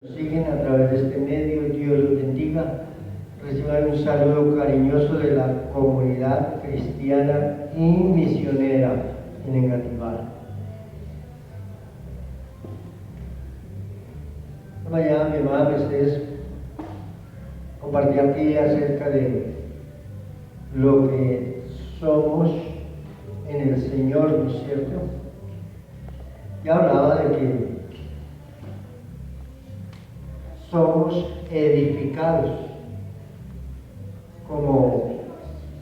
Siguen a través de este medio, Dios los bendiga. Reciban un saludo cariñoso de la comunidad cristiana y misionera en Engativá. Esta mañana mi hermana Mercedes compartía aquí acerca de lo que somos en el Señor, ¿no es cierto? Ya hablaba de que somos edificados como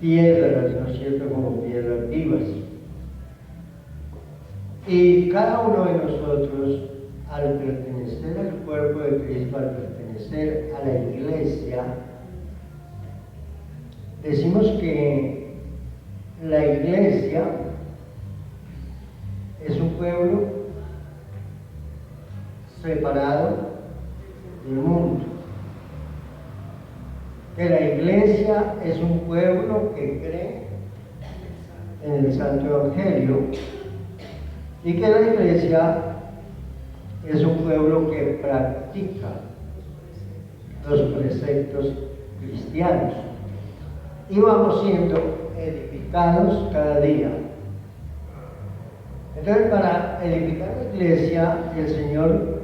piedras, ¿no es cierto? Como piedras vivas. Y cada uno de nosotros, al pertenecer al cuerpo de Cristo, al pertenecer a la iglesia, decimos que la iglesia es un pueblo separado del mundo, que la iglesia es un pueblo que cree en el Santo Evangelio y que la iglesia es un pueblo que practica los preceptos cristianos y vamos siendo edificados cada día. Entonces, para edificar la iglesia, el Señor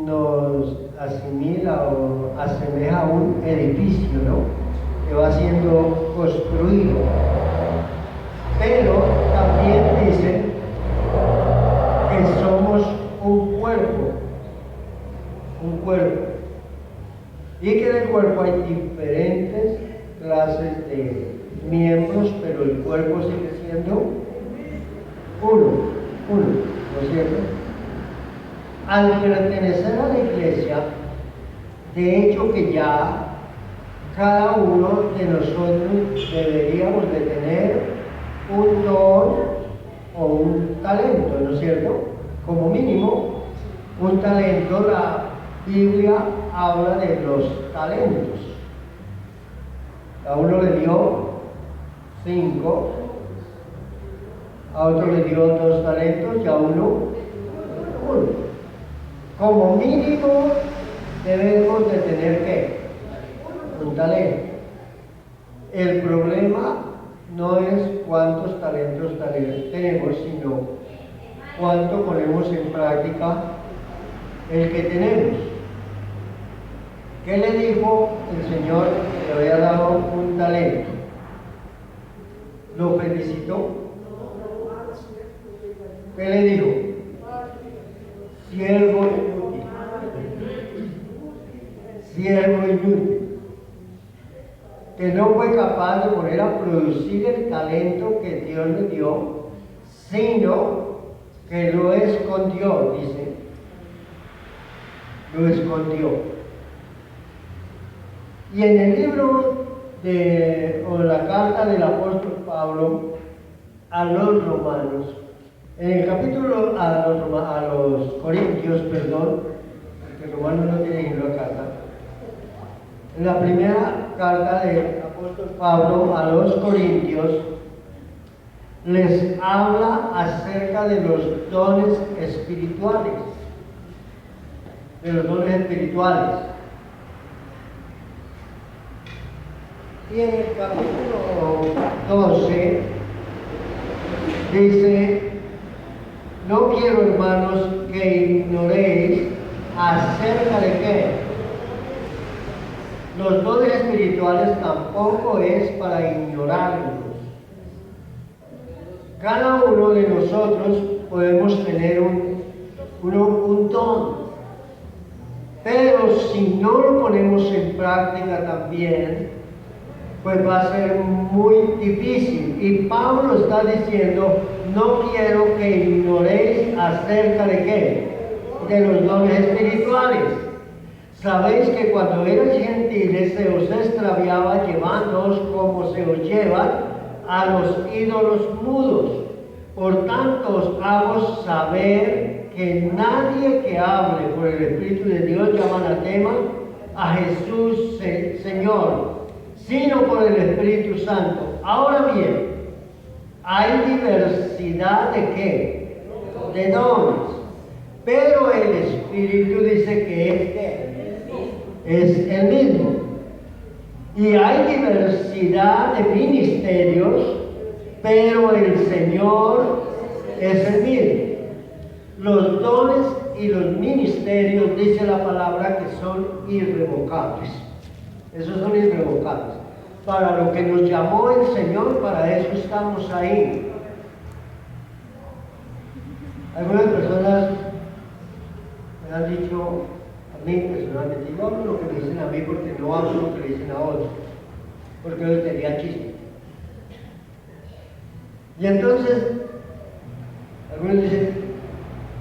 nos asimila o asemeja a un edificio, ¿no? Que va siendo construido. Pero también dice que somos un cuerpo, y que en el cuerpo hay diferentes clases de miembros, pero el cuerpo sigue siendo uno, ¿no es cierto? Al pertenecer a la iglesia, de hecho que ya cada uno de nosotros deberíamos de tener un don o un talento, ¿no es cierto? Como mínimo, un talento. La Biblia habla de los talentos. A uno le dio 5, a otro le dio 2 talentos y a uno 1. Como mínimo debemos de tener ¿qué? Un talento. El problema no es cuántos talentos tenemos, sino cuánto ponemos en práctica el que tenemos. ¿Qué le dijo el Señor que le había dado un talento? ¿Lo felicitó? ¿Qué le dijo? Siervo inútil, que no fue capaz de poner a producir el talento que Dios le dio, sino que lo escondió, dice, lo escondió. Y en el libro o la carta del apóstol Pablo a los romanos, en el capítulo a los Corintios, perdón, porque Romanos no tiene ninguna carta. En la primera carta del apóstol Pablo a los Corintios, les habla acerca de los dones espirituales. Y en el capítulo 12 dice: no quiero, hermanos, que ignoréis acerca de qué. Los dones espirituales tampoco es para ignorarlos. Cada uno de nosotros podemos tener un don, pero si no lo ponemos en práctica también, pues va a ser muy difícil. Y Pablo está diciendo: no quiero que ignoréis acerca de qué, de los dones espirituales. Sabéis que cuando erais gentiles se os extraviaba llevándoos como se os lleva a los ídolos mudos. Por tanto os hago saber que nadie que hable por el Espíritu de Dios llama anatema a Jesús Señor, sino por el Espíritu Santo. Ahora bien, hay diversidad de ¿qué? De dones, pero el Espíritu dice que es el mismo. Y hay diversidad de ministerios, pero el Señor es el mismo. Los dones y los ministerios, dice la palabra, que son irrevocables. Esos son irrevocables. Para lo que nos llamó el Señor, para eso estamos ahí. Algunas personas me han dicho a mí personalmente, yo hablo lo que me dicen a mí porque no hablo lo que le dicen a otros, porque yo tenía chiste. Y entonces, algunos dicen,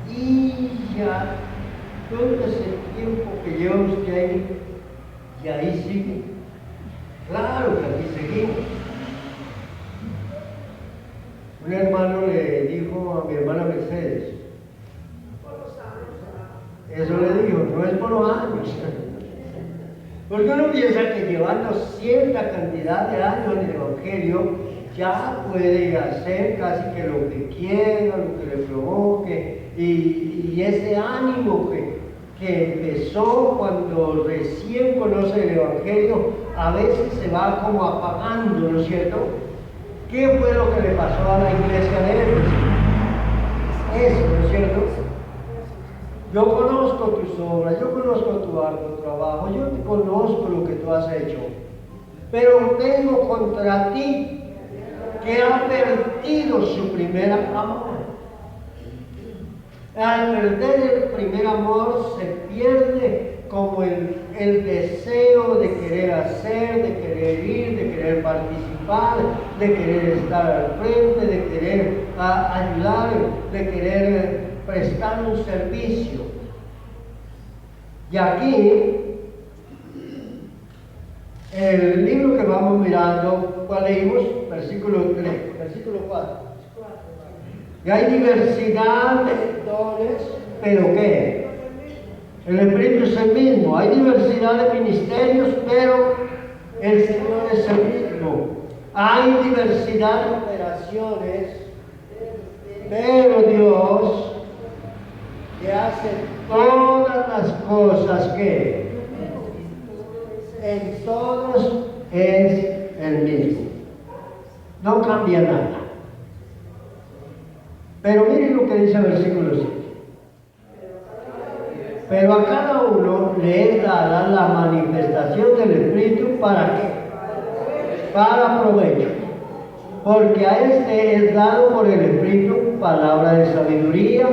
y ya todo ese tiempo que lleva usted ahí, y ahí sigue. Claro que aquí seguimos. Un hermano le dijo a mi hermana Mercedes, eso le dijo, no es por los años. Porque uno piensa que llevando cierta cantidad de años en el Evangelio, ya puede hacer casi que lo que quiera, lo que le provoque, y ese ánimo que empezó cuando recién conoce el Evangelio, a veces se va como apagando, ¿no es cierto? ¿Qué fue lo que le pasó a la iglesia de Éfeso? Eso, ¿no es cierto? Yo conozco tus obras, yo conozco tu arduo trabajo, yo te conozco lo que tú has hecho, pero tengo contra ti que ha perdido su primer amor. Al perder el primer amor se pierde como el deseo de querer hacer, de querer ir, de querer participar, de querer estar al frente, de querer ayudar, de querer prestar un servicio. Y aquí, el libro que vamos mirando, ¿cuál leímos? Versículo 3, versículo 4. Y hay diversidad de dones, pero ¿qué? El Espíritu es el mismo. Hay diversidad de ministerios, pero el Señor es el mismo. Hay diversidad de operaciones, pero Dios, que hace todas las cosas que en todos es el mismo. No cambia nada. Pero miren lo que dice el versículo 7. Pero a cada uno le es dada la manifestación del Espíritu, ¿para qué? Para provecho. Porque a este es dado por el Espíritu palabra de sabiduría,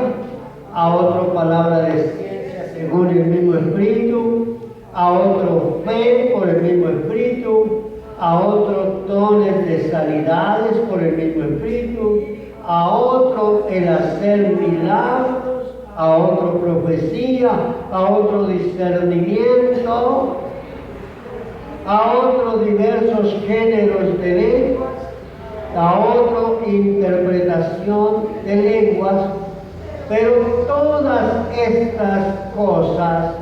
a otro palabra de ciencia según el mismo Espíritu, a otro fe por el mismo Espíritu, a otros dones de sanidades por el mismo Espíritu, a otro el hacer milagros, a otro profecía, a otro discernimiento, a otros diversos géneros de lenguas, a otro interpretación de lenguas, pero todas estas cosas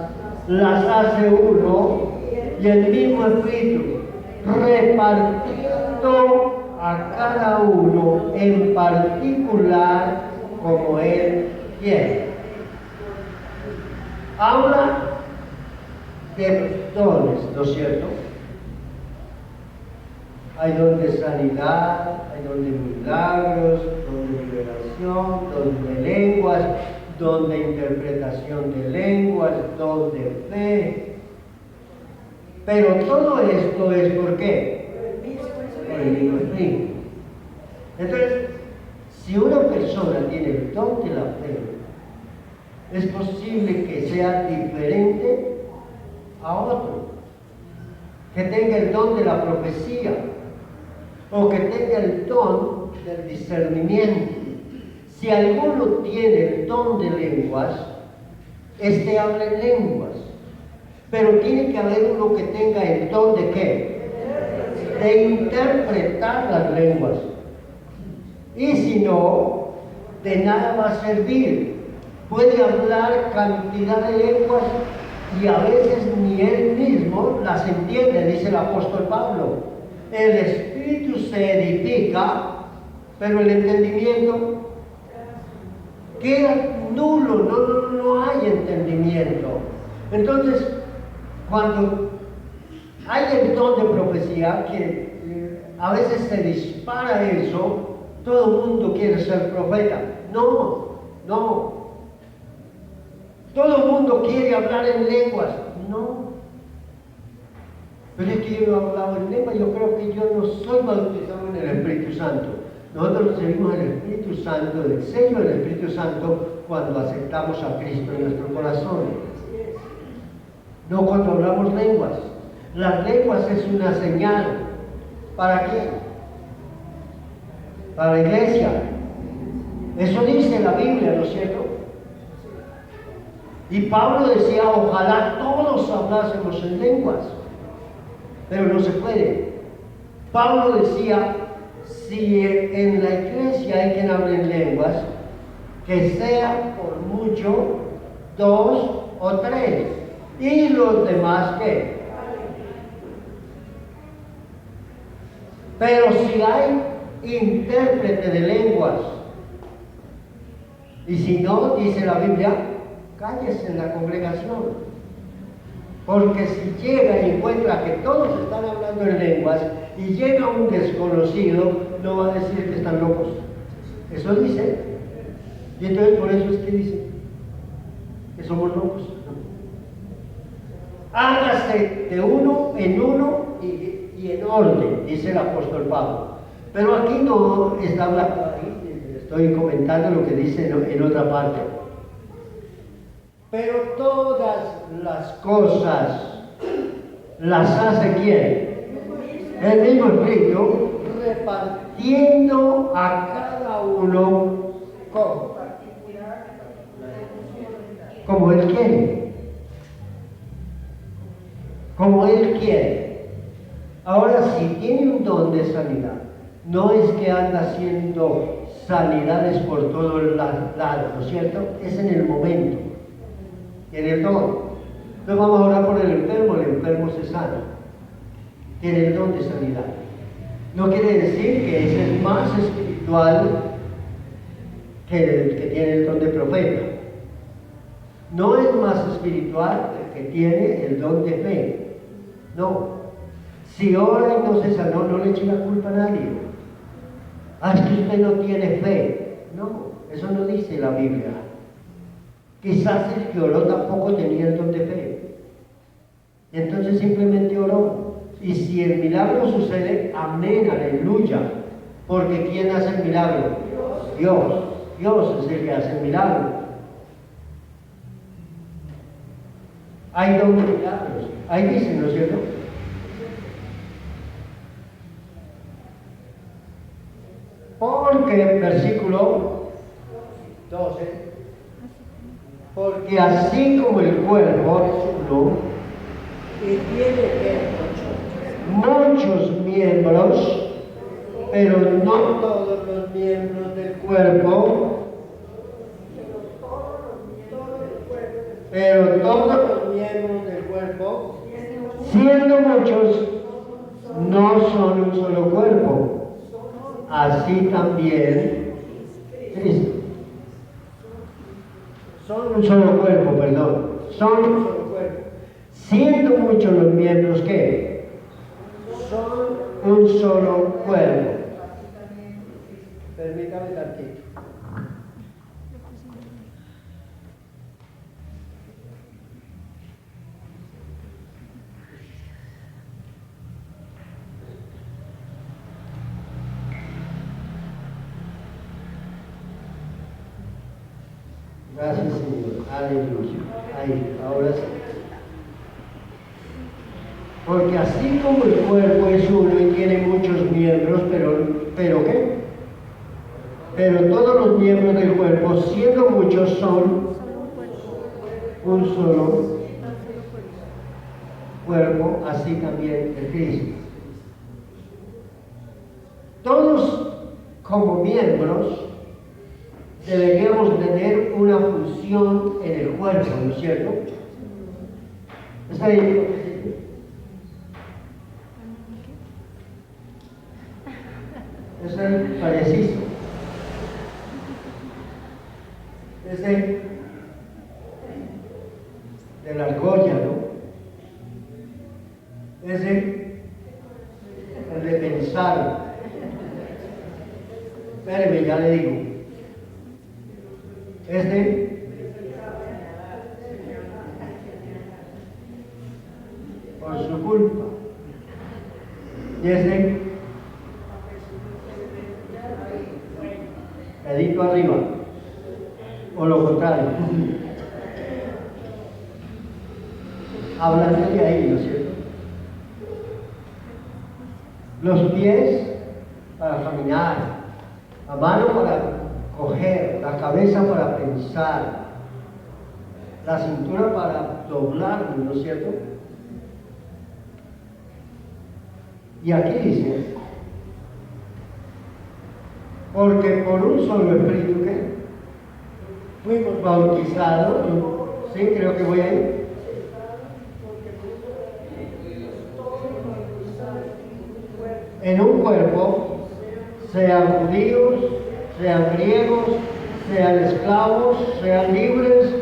las hace uno y el mismo Espíritu, repartiendo a cada uno en particular como Él quiere. Habla de dones, ¿no es cierto? Hay don de sanidad, hay don de milagros, don de liberación, don de lenguas, don de interpretación de lenguas, don de fe. Pero todo esto es ¿por qué? Por el mismo Espíritu. Entonces, si una persona tiene el don de la fe, es posible que sea diferente a otro, que tenga el don de la profecía o que tenga el don del discernimiento. Si alguno tiene el don de lenguas, este habla en lenguas, pero tiene que haber uno que tenga el don de ¿qué? De interpretar las lenguas. Y si no, de nada va a servir. Puede hablar cantidad de lenguas y a veces ni él mismo las entiende, dice el apóstol Pablo. El espíritu se edifica, pero el entendimiento queda nulo, no hay entendimiento. Entonces, cuando hay el don de profecía, que a veces se dispara eso, todo el mundo quiere ser profeta. No. Todo el mundo quiere hablar en lenguas. No. Pero es que yo no he hablado en lengua, yo creo que yo no soy bautizado en el Espíritu Santo. Nosotros recibimos el Espíritu Santo, el sello del Espíritu Santo, cuando aceptamos a Cristo en nuestro corazón. No cuando hablamos lenguas. Las lenguas es una señal. ¿Para qué? Para la iglesia. Eso dice la Biblia, ¿no es cierto? Y Pablo decía, ojalá todos hablásemos en lenguas. Pero no se puede. Pablo decía, si en la iglesia hay quien hable en lenguas, que sea por mucho 2 o 3. ¿Y los demás qué? Pero si hay intérprete de lenguas, y si no, dice la Biblia, cállese en la congregación. Porque si llega y encuentra que todos están hablando en lenguas y llega un desconocido, no va a decir que están locos. Eso dice. Y entonces por eso es que dice que somos locos. Hágase de uno y en orden, dice el apóstol Pablo. Pero aquí no está hablando, estoy comentando lo que dice en otra parte. Pero todas las cosas las hace ¿quién? El mismo Espíritu, repartiendo a cada uno como Él quiere. Como Él quiere. Ahora, si tiene un don de sanidad, no es que anda haciendo sanidades por todos lados, ¿no es cierto? Es en el momento. Tiene el don. Entonces vamos a orar por el enfermo se sana. Tiene el don de sanidad. No quiere decir que ese es más espiritual que el que tiene el don de profeta. No es más espiritual el que tiene el don de fe. No. Si ora y no se sanó, no le eche la culpa a nadie. Es que usted no tiene fe. No, eso no dice la Biblia. Quizás el que oró tampoco tenía el don de fe. Entonces simplemente oró. Y si el milagro sucede, amén, aleluya. Porque ¿quién hace el milagro? Dios. Dios es el que hace el milagro. Hay don de milagros. Ahí dice, ¿no es cierto? Porque, versículo 12. Porque así como el cuerpo es uno y tiene muchos miembros, pero no todos los miembros del cuerpo, pero todos los miembros del cuerpo, siendo muchos, no son un solo cuerpo. Así también Cristo. Son un solo cuerpo, perdón. Son un solo cuerpo. Siendo muchos los miembros que son un solo cuerpo. Permítame tantito. Gracias, Señor. Aleluya. Ahí, ahora sí. Porque así como el cuerpo es uno y tiene muchos miembros, pero ¿qué? Pero todos los miembros del cuerpo, siendo muchos, son un solo cuerpo, así también el Cristo. Todos como miembros deberíamos tener una función en el cuerpo, ¿no es cierto? ¿Está ahí? Es preciso. Ese de la argolla, ¿no? Ese, el de pensar. Espéreme, ya le digo. Por su culpa. Y dedito arriba. O lo contrario. Hablando de ahí, ¿no es cierto? Los pies para caminar, la mano para coger, la cabeza para pensar, la cintura para doblar, ¿no es cierto? Y aquí dice, porque por un solo espíritu que fuimos bautizados, sí, creo que voy a ir. En un cuerpo, sean judíos, sean griegos, sean esclavos, sean libres,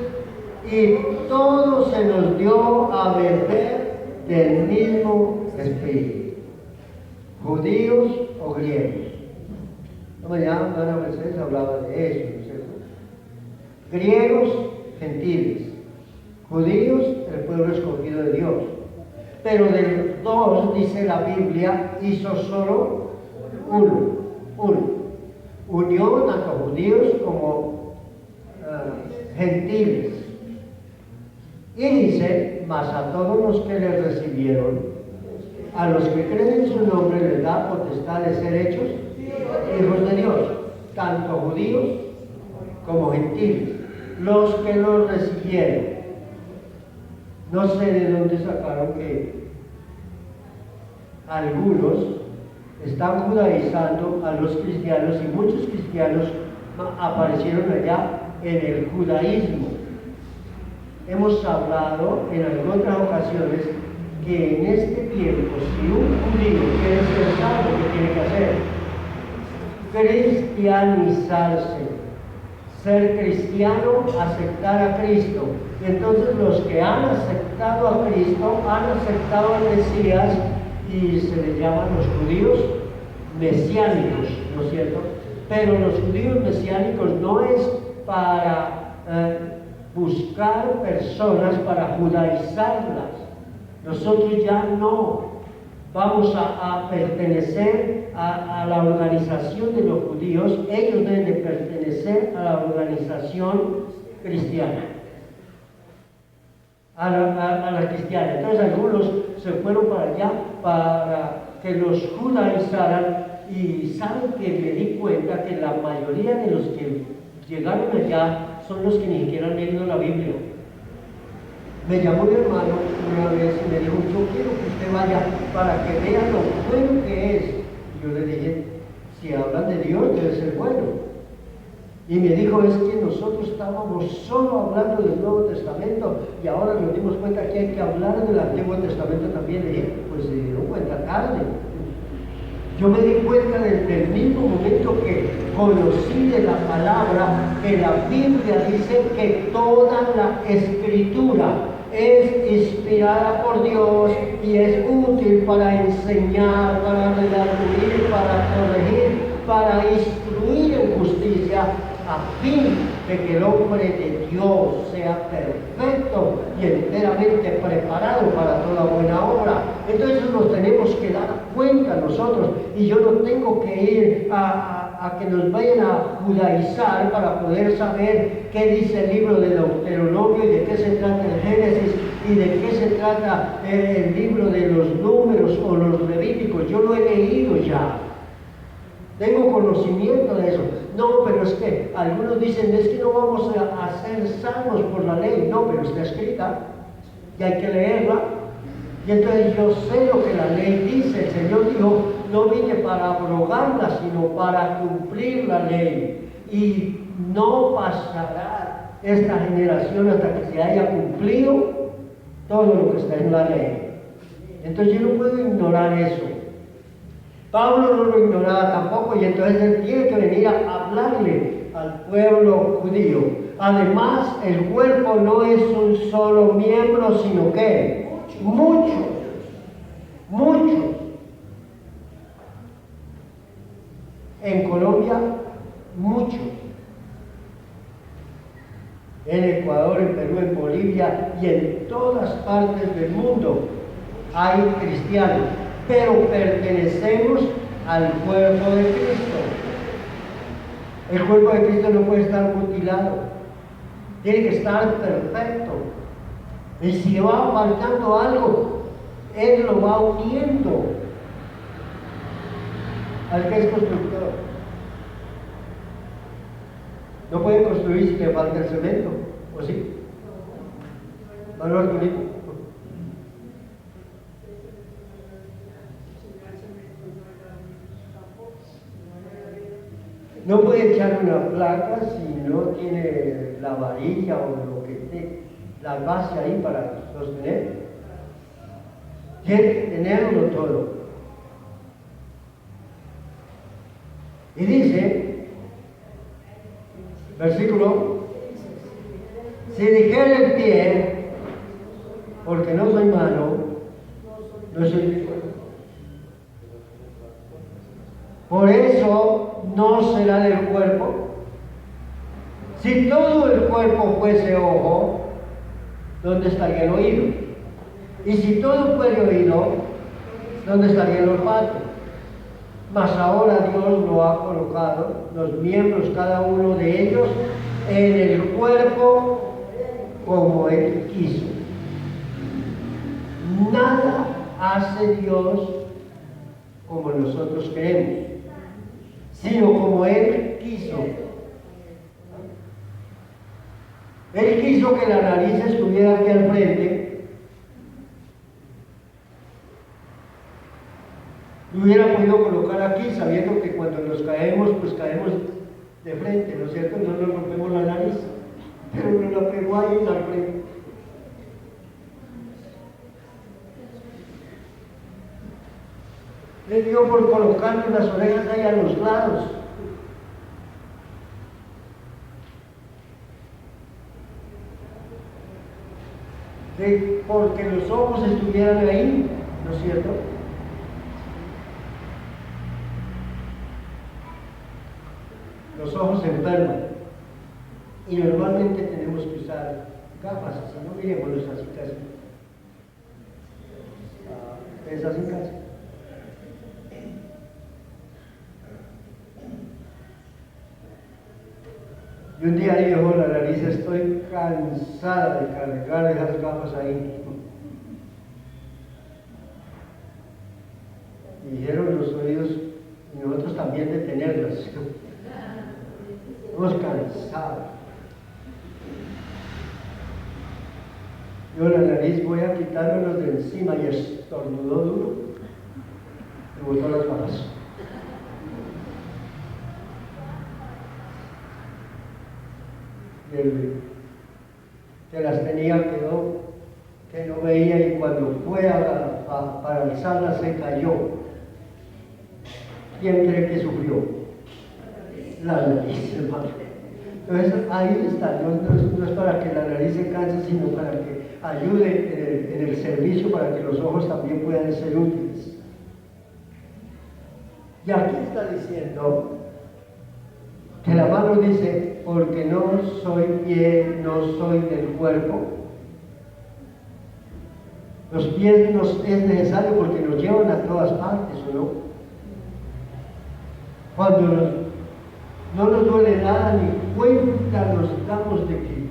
y todo se nos dio a beber del mismo espíritu, judíos o griegos. La mañana a veces hablaba de eso, ¿no es cierto? Griegos, gentiles, judíos, el pueblo escogido de Dios. Pero de dos, dice la Biblia, hizo solo uno. Unió tanto judíos como gentiles. Y dice, mas a todos los que le recibieron, a los que creen en su nombre, les da potestad de ser hechos hijos de Dios, tanto judíos como gentiles. Los que los recibieron. No sé de dónde sacaron que algunos están judaizando a los cristianos y muchos cristianos aparecieron allá en el judaísmo. Hemos hablado en algunas ocasiones que en este tiempo, si un judío quiere ser salvo, ¿qué tiene que hacer? Cristianizarse. Ser cristiano, aceptar a Cristo. Y entonces los que han aceptado a Cristo, han aceptado al Mesías, y se les llaman los judíos mesiánicos, ¿no es cierto? Pero los judíos mesiánicos no es para buscar personas, para judaizarlas. Nosotros ya no vamos a pertenecer a la organización de los judíos, ellos deben de pertenecer a la organización cristiana, a la cristiana. Entonces algunos se fueron para allá para que los judaizaran, y saben que me di cuenta que la mayoría de los que llegaron allá son los que ni siquiera han leído la Biblia. Me llamó mi hermano una vez y me dijo, yo quiero que usted vaya para que vea lo bueno que es. Y yo le dije, si hablan de Dios debe ser bueno. Y me dijo, es que nosotros estábamos solo hablando del Nuevo Testamento y ahora nos dimos cuenta que hay que hablar del Antiguo Testamento también. Le dije, pues se dieron cuenta tarde. Yo me di cuenta desde el mismo momento que conocí de la palabra, que la Biblia dice que toda la Escritura es inspirada por Dios y es útil para enseñar, para redarguir, para corregir, para instruir en justicia, a fin de que el hombre de Dios sea perfecto y enteramente preparado para toda buena obra. Entonces nos tenemos que dar cuenta nosotros, y yo no tengo que ir a que nos vayan a judaizar para poder saber qué dice el libro de Deuteronomio y de qué se trata el Génesis y de qué se trata el libro de los Números o los Levíticos. Yo lo he leído ya. Tengo conocimiento de eso. No, pero es que algunos dicen, es que no vamos a ser salvos por la ley. No, pero está escrita y hay que leerla. Y entonces yo sé lo que la ley dice. El Señor dijo, no vine para abrogarla, sino para cumplir la ley. Y no pasará esta generación hasta que se haya cumplido todo lo que está en la ley. Entonces yo no puedo ignorar eso. Pablo no lo ignoraba tampoco, y entonces él tiene que venir a hablarle al pueblo judío, Además, el cuerpo no es un solo miembro, sino que muchos, muchos. En Colombia, muchos. En Ecuador, en Perú, en Bolivia y en todas partes del mundo hay cristianos, pero pertenecemos al cuerpo de Cristo. El cuerpo de Cristo no puede estar mutilado, tiene que estar perfecto. Y si va faltando algo, Él lo va uniendo al que es constructor. No puede construir si le falta el cemento, ¿o sí? Manuel Arturito. No puede echar una placa si no tiene la varilla o lo que esté, la base ahí para sostener. Tiene que tenerlo todo. Y dice, versículo, si dijera el pie, porque no soy mano, no soy cuerpo. Por eso no será del cuerpo. Si todo el cuerpo fuese ojo, ¿dónde estaría el oído? Y si todo fuese oído, ¿dónde estaría el olfato? Mas ahora Dios lo ha colocado, los miembros, cada uno de ellos, en el cuerpo como Él quiso. Nada hace Dios como nosotros queremos, sino como Él quiso. Él quiso que la nariz estuviera aquí al frente. Lo hubiera podido colocar aquí, sabiendo que cuando nos caemos, pues caemos de frente, ¿no es cierto? No nos rompemos la nariz, pero nos la pegó ahí en la frente. Le dio por colocarle las orejas ahí a los lados. Porque los ojos estuvieran ahí, ¿no es cierto? Los ojos se enferman y normalmente tenemos que usar gafas, así no miremoslos así casi. Es así casi. Y un día dijo la nariz, estoy cansada de cargar esas gafas ahí. Y dijeron los oídos, y nosotros también de tenerlas. Estamos cansados. Yo la nariz voy a quitármelos de encima y estornudó duro y botó las balas. Y el que las tenía quedó que no veía y cuando fue para alzarlas se cayó. ¿Quién cree que sufrió? La nariz, hermano. Entonces ahí está, no es para que la nariz se canse, sino para que ayude en el servicio, para que los ojos también puedan ser útiles. Y aquí está diciendo que la mano dice, porque no soy pie, no soy del cuerpo. Los pies es necesario porque nos llevan a todas partes, ¿o no? Cuando no nos duele nada, ni cuenta nos damos de que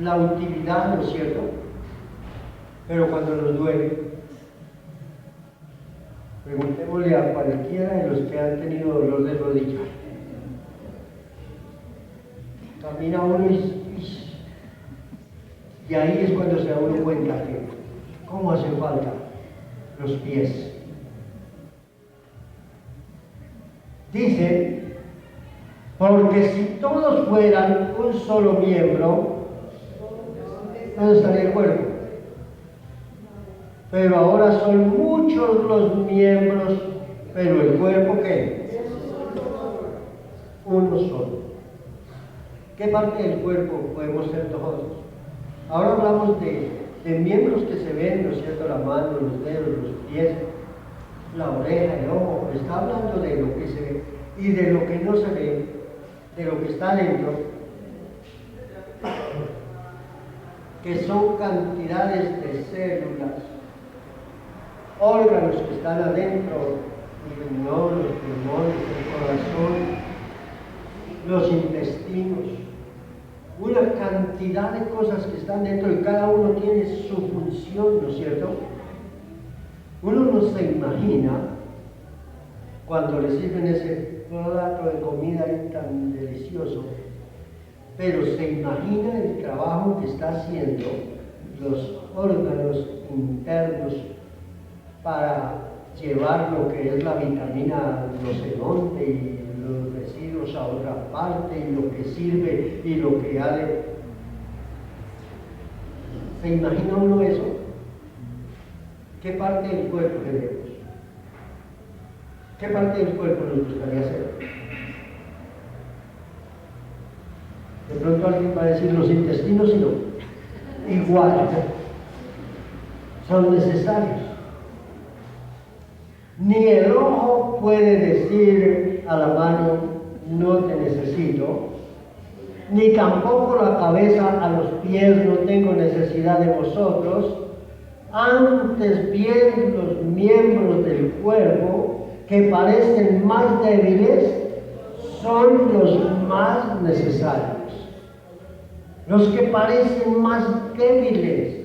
la utilidad, ¿no es cierto? Pero cuando nos duele, preguntémosle a cualquiera de los que han tenido dolor de rodilla. Camina uno y ahí es cuando se da uno cuenta que cómo hacen falta los pies. Dice, porque si todos fueran un solo miembro, ¿dónde estaría el cuerpo? Pero ahora son muchos los miembros, pero el cuerpo ¿qué? Uno solo. ¿Qué parte del cuerpo podemos ser todos? Ahora hablamos de miembros que se ven, ¿no es cierto? La mano, los dedos, los pies, la oreja, el ojo. Está hablando de lo que se ve y de lo que no se ve, de lo que está dentro, que son cantidades de células, órganos que están adentro, el riñón, los pulmones, el corazón, los intestinos, una cantidad de cosas que están dentro y cada uno tiene su función, ¿no es cierto? Uno no se imagina cuando le sirven ese plato de comida ahí tan delicioso, pero se imagina el trabajo que está haciendo los órganos internos para llevar lo que es la vitamina no sé dónde y los residuos a otra parte y lo que sirve y lo que ha de... ¿Se imagina uno eso? ¿Qué parte del cuerpo queremos? ¿Qué parte del cuerpo nos gustaría hacer? De pronto alguien va a decir los intestinos y no. Igual, son necesarios. Ni el ojo puede decir a la mano, no te necesito, ni tampoco la cabeza a los pies, no tengo necesidad de vosotros. Antes bien los miembros del cuerpo que parecen más débiles son los más necesarios. Los que parecen más débiles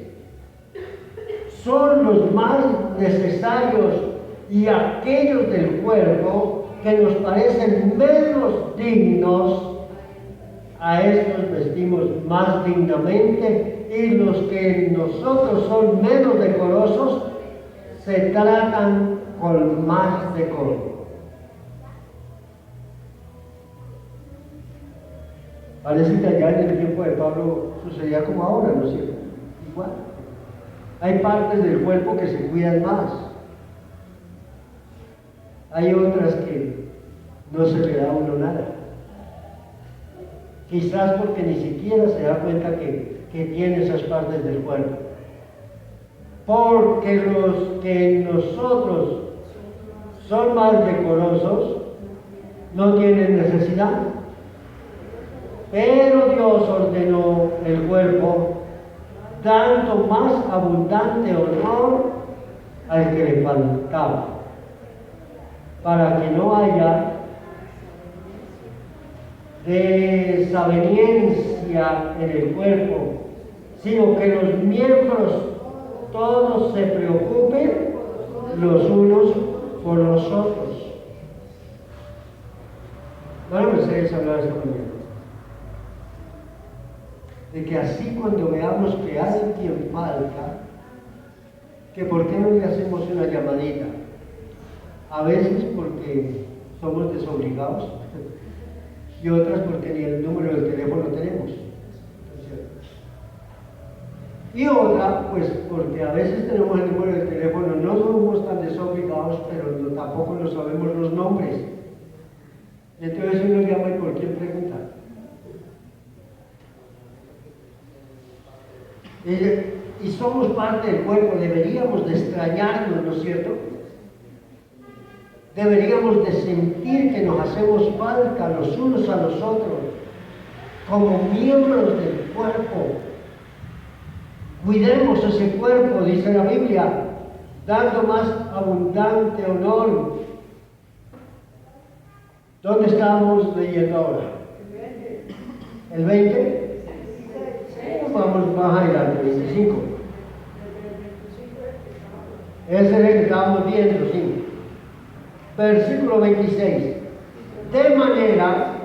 son los más necesarios, y aquellos del cuerpo que nos parecen menos dignos, a estos vestimos más dignamente, y los que en nosotros son menos decorosos se tratan con más decoro. Parece que allá en el tiempo de Pablo sucedía como ahora, ¿no es cierto? Igual. Hay partes del cuerpo que se cuidan más. Hay otras que no se le da a uno nada. Quizás porque ni siquiera se da cuenta que tiene esas partes del cuerpo. Porque los que en nosotros son más decorosos no tienen necesidad. Pero Dios ordenó el cuerpo dando más abundante honor al que le faltaba, para que no haya desaveniencia en el cuerpo, sino que los miembros todos se preocupen los unos por los otros. No me sé hablar esta mañana. De que así cuando veamos que alguien falta, que por qué no le hacemos una llamadita. A veces porque somos desobligados y otras porque ni el número del teléfono tenemos. Y otra, pues porque a veces tenemos el número del teléfono, no somos tan desobligados, pero tampoco no sabemos los nombres. Entonces uno llama y por quién pregunta. Y somos parte del cuerpo, deberíamos de extrañarnos, ¿no es cierto? Deberíamos de sentir que nos hacemos falta los unos a los otros, como miembros del cuerpo. Cuidemos ese cuerpo, dice la Biblia, dando más abundante honor. ¿Dónde estamos leyendo ahora? ¿El 20? Vamos más adelante, 25. Ese es el que estábamos viendo, sí. Versículo 26. De manera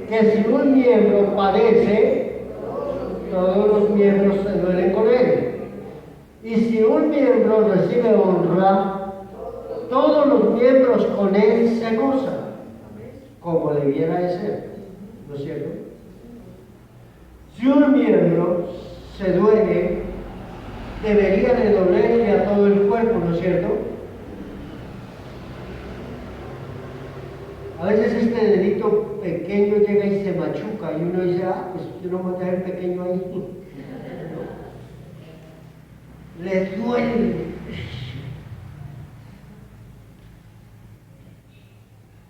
que si un miembro padece, todos los miembros se duelen con él. Y si un miembro recibe honra, todos los miembros con él se gozan, como debiera de ser, ¿no es cierto? Si un miembro se duele, debería de dolerle a todo el cuerpo, ¿no es cierto? A veces este dedito pequeño llega y se machuca y uno dice, ah, pues yo no voy a dejar pequeño ahí. Le duele.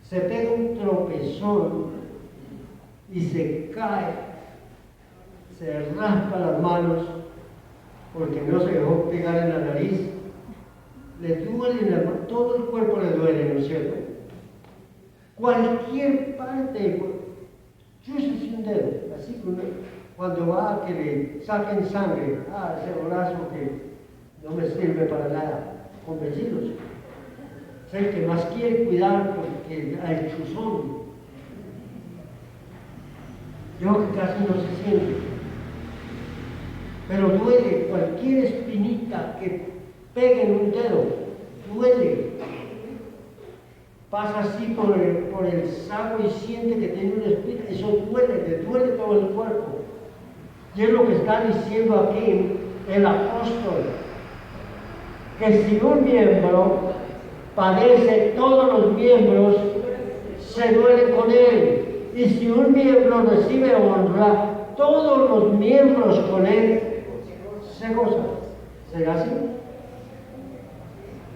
Se pega un tropezón y se cae, se raspa las manos porque no se dejó pegar en la nariz. Le duele en la mano, todo el cuerpo le duele, ¿no es cierto? Cualquier parte del cuerpo. Yo hice un dedo, así que cuando va a que le saquen sangre, ese brazo que no me sirve para nada, convencidos. Es el que más quiere cuidar porque al chuzón. Yo que casi no se siente. Pero duele, cualquier espinita que pegue en un dedo, duele. Pasa así por el saco y siente que tiene una espina, eso duele, le duele todo el cuerpo. Y es lo que está diciendo aquí el apóstol, que si un miembro padece, todos los miembros se duelen con él. Y si un miembro recibe honra, todos los miembros con él se gozan. ¿Será así?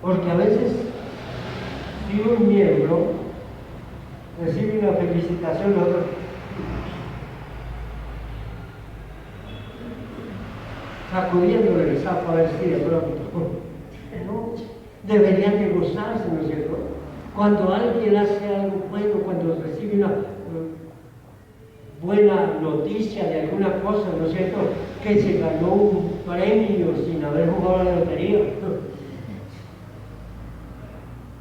Porque a veces, si un miembro recibe una felicitación, el otro sacudiéndole el sapo a ver si de pronto. No, deberían de gozarse, ¿no es cierto? Cuando alguien hace algo bueno, cuando recibe una buena noticia de alguna cosa, ¿no es cierto? Que se ganó un premio sin haber jugado a la lotería.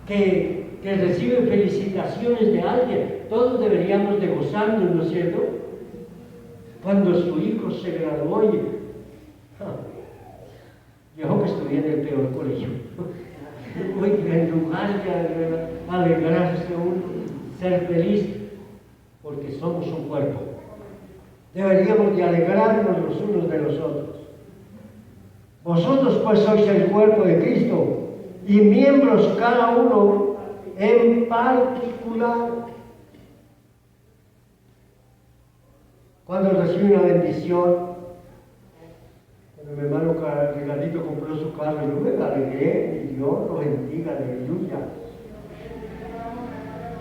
Que reciben felicitaciones de alguien, todos deberíamos de gozarnos, ¿no es cierto? Cuando su hijo se graduó y yo que estudié en el peor colegio, en lugar de alegrarse uno, ser feliz, porque somos un cuerpo, deberíamos de alegrarnos los unos de los otros. Vosotros pues sois el cuerpo de Cristo, y miembros cada uno en particular. Cuando recibe una bendición, cuando mi hermano Regalito compró su carro, yo me alegré, y Dios lo bendiga, aleluya.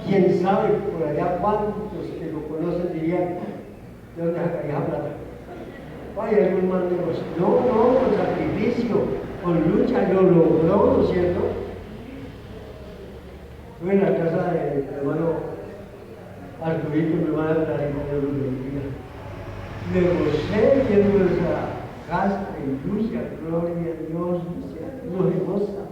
Quién sabe por allá cuántos que lo conocen dirían, ¿de dónde sacaría plata? Hay algún mal negocio. No, con sacrificio, con lucha, lo logró, ¿no es cierto? Estuve en la casa de mi hermano Arturito, mi hermana Clarita, Dios lo bendiga. Me gocé viendo esa casa, aleluya, gloria a Dios, no se goza.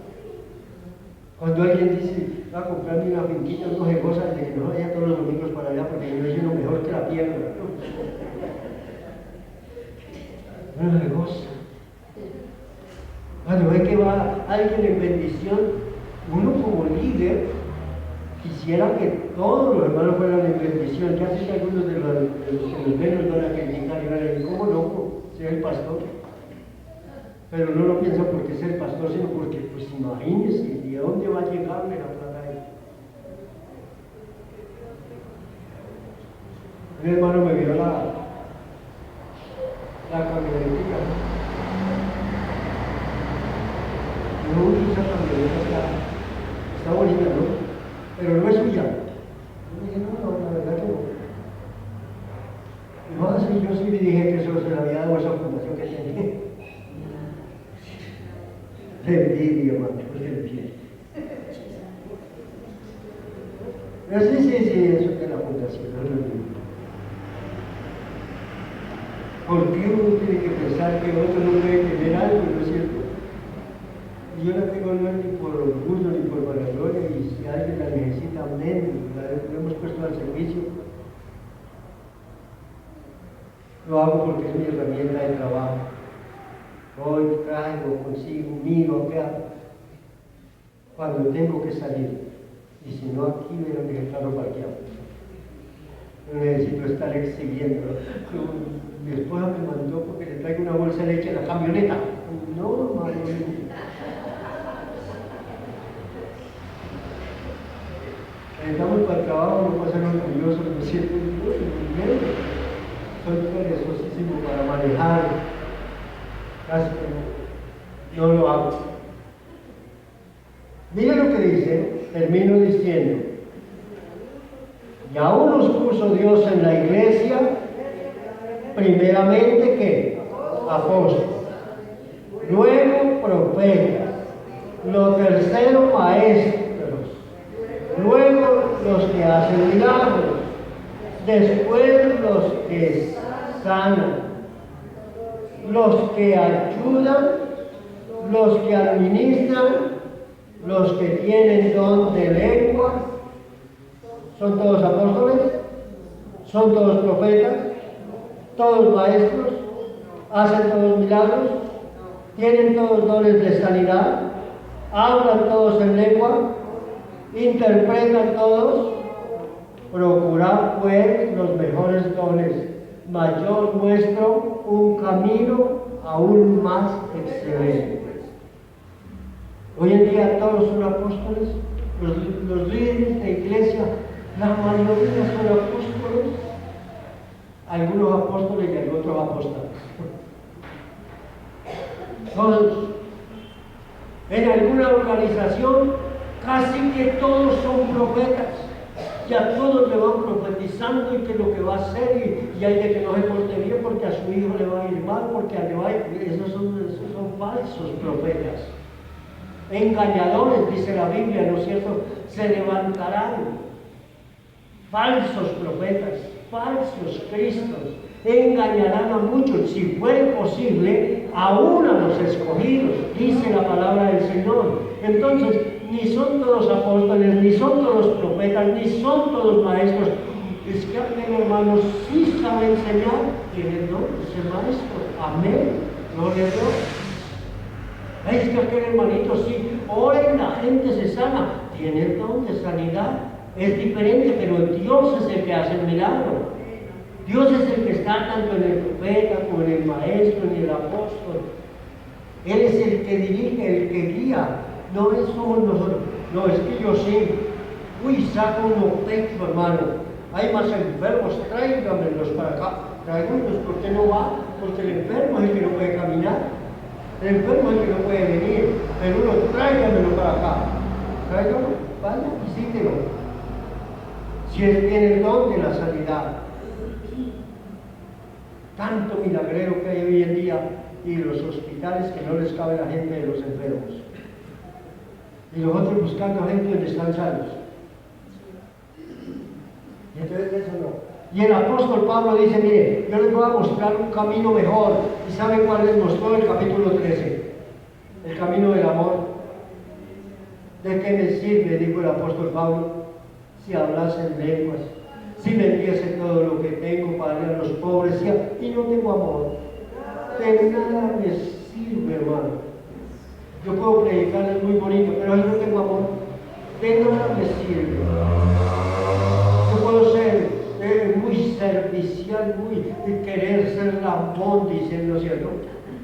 Cuando alguien dice, va a comprarme una finquita, no se goza de que no vaya todos los domingos para allá porque yo es lo mejor que la tierra. No se goza. Cuando ve que va alguien en bendición, uno como líder quisiera que todos los hermanos fueran en bendición. Ya sé que algunos de los que nos ven nos van a criticar y van a decir, ¿cómo no? Ser el pastor. Pero no lo piensan porque es el pastor, sino porque, pues imagínense, ¿de dónde va a llegarle la plata a él? Un hermano me vio la camionetita. No, esa camioneta está bonita, ¿no? Pero no es suya. Yo dije, no, la verdad que no. No, así yo sí le dije que eso se le había dado a esa fundación que tenía. Le envidia, hermano, le envidia. Pero sí, eso es de la fundación, no lo envidia. ¿Por qué uno tiene que pensar que otro no puede tener algo, no es cierto? Y yo la tengo no ni por orgullo ni por vanagloria, y si alguien la necesita, amén, la hemos puesto al servicio. Lo hago porque es mi herramienta de trabajo. Hoy traigo, consigo, miro, acá, cuando tengo que salir. Y si no, aquí voy a dejar el carro parqueado. No necesito estar exhibiendo. Mi esposa me mandó porque le traigo una bolsa de leche a la camioneta. No, madre mía. Estamos para el trabajo, no pasan orgullosos, me siento muy bien. Soy perezosísimo para manejar. Casi que no lo hago. Mira lo que dice, termino diciendo. Y aún nos puso Dios en la iglesia, primeramente ¿qué? Apóstoles, luego profetas, lo tercero maestros, luego los que hacen milagros, después los que sanan, los que ayudan, los que administran, los que tienen don de lengua. ¿Son todos apóstoles? ¿Son todos profetas? ¿Todos maestros? ¿Hacen todos milagros? ¿Tienen todos dones de sanidad? ¿Hablan todos en lengua? ¿Interpretan todos? Procurad pues los mejores dones, mas yo os muestro un camino aún más excelente. Hoy en día todos son apóstoles, los líderes de iglesia, la mayoría son apóstoles, algunos apóstoles y otros apóstoles. Todos. En alguna organización casi que todos son profetas. Ya todos le van profetizando y que lo que va a hacer y hay de que no se porte bien porque a su hijo le va a ir mal, porque le va a ir. Esos son falsos profetas. Engañadores, dice la Biblia, ¿no es cierto? Se levantarán falsos profetas, falsos cristos, engañarán a muchos, si fuera posible, aún a los escogidos, dice la palabra del Señor. Entonces, ni son todos apóstoles, ni son todos profetas, ni son todos maestros. Es que aquel hermano sí sabe enseñar, tiene don de ser maestro. Amén. Gloria a Dios. Es que aquel hermanito sí, ora y la gente se sana, tiene el don de sanidad. Es diferente, pero Dios es el que hace el milagro. Dios es el que está tanto en el profeta como en el maestro, en el apóstol. Él es el que dirige, el que guía. No somos nosotros. No, es que yo sí. Uy, saco unos pechos, hermano. Hay más enfermos, tráigamelos para acá. Tráigamelos, ¿por qué no va? Porque el enfermo es el que no puede caminar. El enfermo es el que no puede venir. Pero uno, tráigamelo para acá. Tráigamelo, vaya, visítelo. Si él tiene el don de la sanidad. Tanto milagrero que hay hoy en día y los hospitales que no les cabe la gente de los enfermos. Y los otros buscando gente donde están sanos. Y entonces eso no. Y el apóstol Pablo dice, mire, yo les voy a mostrar un camino mejor. ¿Y saben cuál les mostró? El capítulo 13. El camino del amor. ¿De qué me sirve, dijo el apóstol Pablo, si hablase en lenguas, si vendiese todo lo que tengo para dar a los pobres y no tengo amor? De nada me sirve, hermano. Yo puedo predicarles muy bonito, pero si no tengo amor, de nada me sirve. Yo puedo ser muy servicial, muy querer ser lambón, diciendo cierto,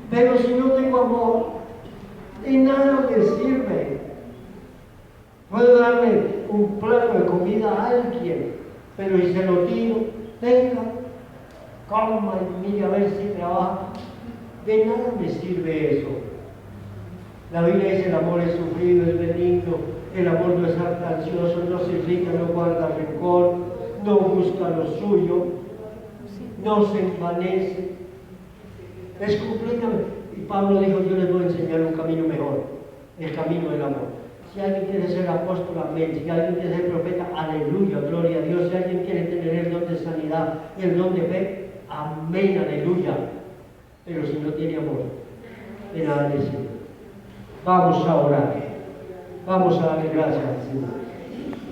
pero si no tengo amor, de nada me sirve. Puedo darle un plato de comida a alguien, pero si se lo tiro, venga, coma y mire a ver si trabaja. De nada me sirve eso. La Biblia dice: el amor es sufrido, es benigno, el amor no es ansioso, no se irrita, no guarda rencor, no busca lo suyo, no se envanece. Es completamente. Y Pablo dijo: yo les voy a enseñar un camino mejor, el camino del amor. Si alguien quiere ser apóstol, amén. Si alguien quiere ser profeta, aleluya, gloria a Dios. Si alguien quiere tener el don de sanidad, el don de fe, amén, aleluya. Pero si no tiene amor, de nada le sirve. Vamos a orar. Vamos a darle gracias al Señor.